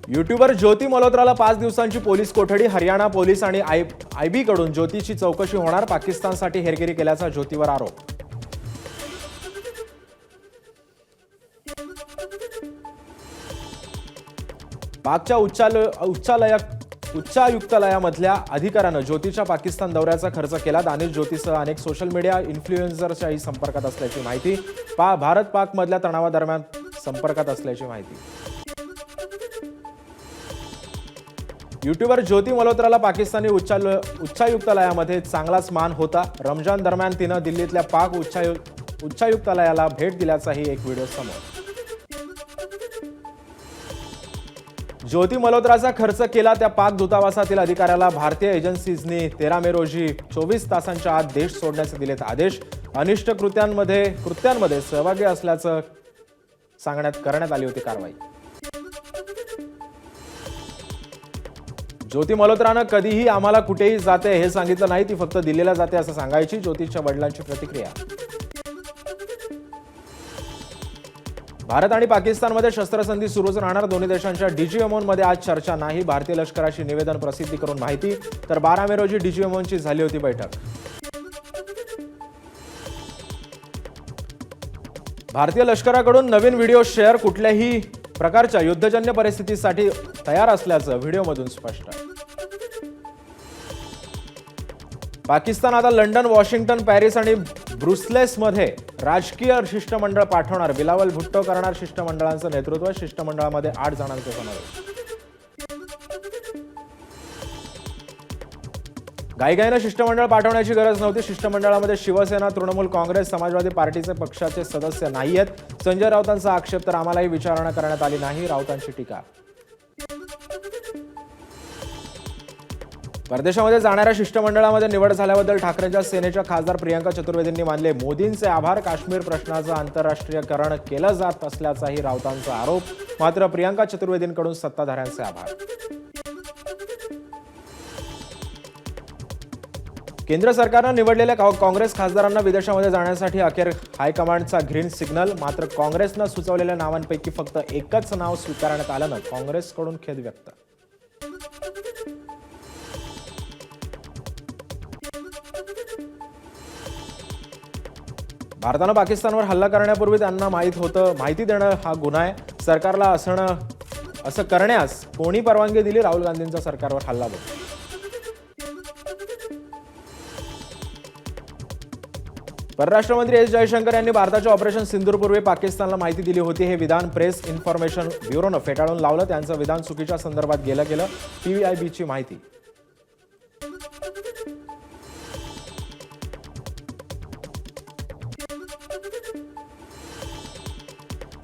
YouTuber ज्योती मल्होत्राला 5 दिवसांची police कोठडी. Haryana police आणि आयबी कडून ज्योतीची चौकशी होणार. पाकिस्तानसाठी हेरगिरी केल्याचा ज्योतीवर आरोप. पाकच्या उच्चायुक्तालयामधल्या अधिकाऱ्यानं ज्योतीच्या पाकिस्तान दौऱ्याचा खर्च केला. दानिश ज्योतीसह अनेक सोशल मीडिया इन्फ्लुएन्सरच्याही संपर्कात असल्याची माहिती. भारत पाक मधल्या तणावादरम्यान संपर्कात असल्याची माहिती. यूट्यूबर ज्योती मल्होत्राला पाकिस्तानी उच्चायुक्तालयामध्ये चांगलाच मान होता. रमजान दरम्यान तिनं दिल्लीतल्या पाक उच्चायुक्तालयाला भेट दिल्याचाही एक व्हिडिओ समोर. ज्योती मल्होत्राचा खर्च केला त्या पाक दूतावासातील अधिकाऱ्याला भारतीय एजन्सीजनी 13 मे रोजी 24 तासांच्या आत देश सोडण्याचे दिलेत आदेश. अनिष्ट कृत्यांमध्ये सहभागी असल्याचं करण्यात आली होती कारवाई. ज्योती मल्होत्रानं कधीही आम्हाला कुठेही जाते हे सांगितलं नाही. ती फक्त दिल्लीला जाते असं सांगायची. ज्योतीच्या वडिलांची प्रतिक्रिया. भारत आणि पाकिस्तानमध्ये शस्त्रसंधी सुरूच राहणार. दोन्ही देशांच्या डीजीएमओमध्ये आज चर्चा नाही. भारतीय लष्कराची निवेदन प्रसिद्धी करून माहिती. तर 12 मे रोजी डीजीएमओची झाली होती बैठक. भारतीय लष्कराकडून नवीन व्हिडिओ शेअर. कुठल्याही प्रकारच्या युद्धजन्य परिस्थितीसाठी तयार असल्याचं व्हिडिओमधून स्पष्ट. पाकिस्तान आता लंडन, वॉशिंग्टन, पॅरिस आणि ब्रुसेल्समध्ये राजकीय शिष्टमंडळ पाठवणार. बिलावल भुट्टो करणार शिष्टमंडळांचं नेतृत्व. शिष्टमंडळामध्ये 8 जणांचा समावेश. घाईघाईनं शिष्टमंडळ पाठवण्याची गरज नव्हती. शिष्टमंडळामध्ये शिवसेना, तृणमूल काँग्रेस, समाजवादी पार्टीचे पक्षाचे सदस्य नाहीयेत. संजय राऊतांचा आक्षेप. तर आम्हालाही विचारणा करण्यात आली नाही. राऊतांची टीका. परदेशामध्ये जाणाऱ्या शिष्टमंडळामध्ये निवड झाल्याबद्दल ठाकरेंच्या सेनेच्या खासदार प्रियंका चतुर्वेदींनी मानले मोदींचे आभार. काश्मीर प्रश्नाचं आंतरराष्ट्रीयकरण केलं जात असल्याचाही राऊतांचा आरोप. मात्र प्रियंका चतुर्वेदींकडून सत्ताधाऱ्यांचे आभार. केंद्र सरकारनं निवडलेल्या काँग्रेस खासदारांना विदेशामध्ये जाण्यासाठी अखेर हायकमांडचा ग्रीन सिग्नल. मात्र काँग्रेसनं सुचवलेल्या नावांपैकी फक्त एकच नाव स्वीकारण्यात आल्यानं काँग्रेसकडून खेद व्यक्त. भारतानं पाकिस्तानवर हल्ला करण्यापूर्वी त्यांना माहिती देणं हा गुन्हा आहे. सरकारला असं करण्यास कोणी परवानगी दिली? राहुल गांधींचा सरकारवर हल्ला बोल. परराष्ट्र मंत्री एस जयशंकर यांनी भारताच्या ऑपरेशन सिंदूरपूर्वी पाकिस्तानला माहिती दिली होती. हे विधान प्रेस इन्फॉर्मेशन ब्युरोनं फेटाळून लावलं. त्यांचं विधान चुकीच्या संदर्भात गेलं. पीआयबीची माहिती.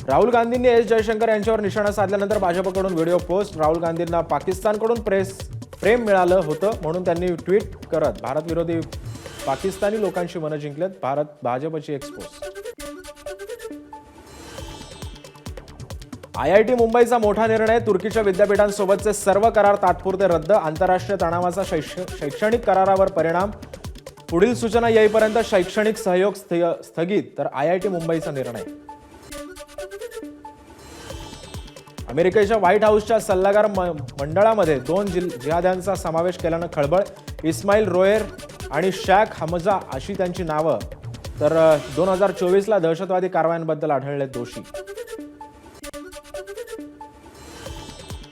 राहुल गांधींनी एस जयशंकर यांच्यावर निशाणा साधल्यानंतर भाजपकडून व्हिडिओ पोस्ट. राहुल गांधींना पाकिस्तानकडून प्रेम मिळालं होतं म्हणून त्यांनी ट्विट करत भारतविरोधी पाकिस्तानी लोकांची मनं जिंकलेत. भाजपची एक्सपोज. आयआयटी मुंबईचा मोठा निर्णय. तुर्कीच्या विद्यापीठांसोबतचे सर्व करार तात्पुरते रद्द. आंतरराष्ट्रीय तणावाचा शैक्षणिक करारावर परिणाम. पुढील सूचना येईपर्यंत शैक्षणिक सहयोग स्थगित. तर आयआयटी मुंबईचा निर्णय. अमेरिकेच्या व्हाईट हाऊसच्या सल्लागार मंडळामध्ये 2 जिहाद्यांचा समावेश केल्यानं खळबळ. इस्माईल रोयर आणि शॅख हमजा अशी त्यांची नावं. तर 2024ला दहशतवादी कारवायांबद्दल आढळले दोषी.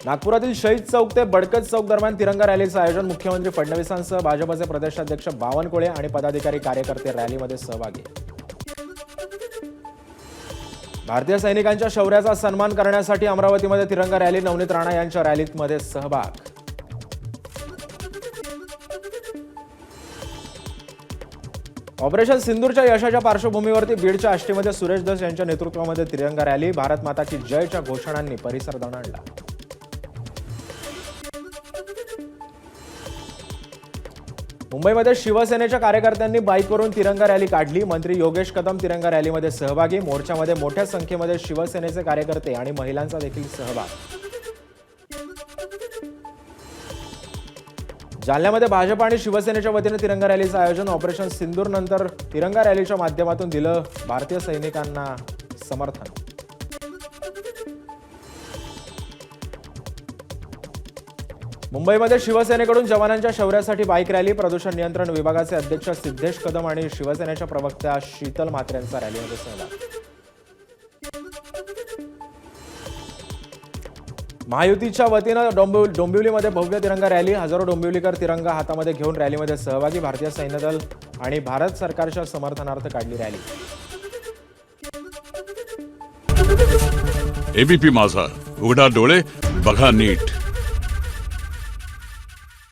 नागपुरातील शहीद चौक ते बडकत चौक दरम्यान तिरंगा रॅलीचं आयोजन. मुख्यमंत्री फडणवीसांसह भाजपचे प्रदेशाध्यक्ष बावनकुळे आणि पदाधिकारी कार्यकर्ते रॅलीमध्ये सहभागी. भारतीय सैनिकांच्या शौर्याचा सन्मान करण्यासाठी अमरावतीमध्ये तिरंगा रॅली. नवनीत राणा यांच्या रॅलीमध्ये सहभाग. ऑपरेशन सिंदूरच्या यशाच्या पार्श्वभूमीवरती बीडच्या आष्टीमध्ये सुरेश धस यांच्या नेतृत्वामध्ये तिरंगा रॅली. भारत माता की जयच्या घोषणांनी परिसर दणाणला. मुंबईमध्ये शिवसेनेच्या कार्यकर्त्यांनी बाईकवरून तिरंगा रॅली काढली. मंत्री योगेश कदम तिरंगा रॅलीमध्ये सहभागी. मोर्चामध्ये मोठ्या संख्येमध्ये शिवसेनेचे कार्यकर्ते आणि महिलांचा देखील सहभाग. जालन्यामध्ये भाजप आणि शिवसेनेच्या वतीने तिरंगा रॅलीचं आयोजन. ऑपरेशन सिंदूर नंतर तिरंगा रॅलीच्या माध्यमातून दिलं भारतीय सैनिकांना समर्थन. मुंबईमध्ये शिवसेनेकडून जवानांच्या शौर्यासाठी बाईक रॅली. प्रदूषण नियंत्रण विभागाचे अध्यक्ष सिद्धेश कदम आणि शिवसेनेच्या प्रवक्त्या शीतल म्हात्रेंचा रॅलीमध्ये सहभाग. महायुतीच्या वतीनं डोंबिवलीमध्ये भव्य तिरंगा रॅली. हजारो डोंबिवलीकर तिरंगा हातामध्ये घेऊन रॅलीमध्ये सहभागी. भारतीय सैन्य दल आणि भारत सरकारच्या समर्थनार्थ काढली रॅली. एबीपी माझा, उघडा डोळे बघा नीट.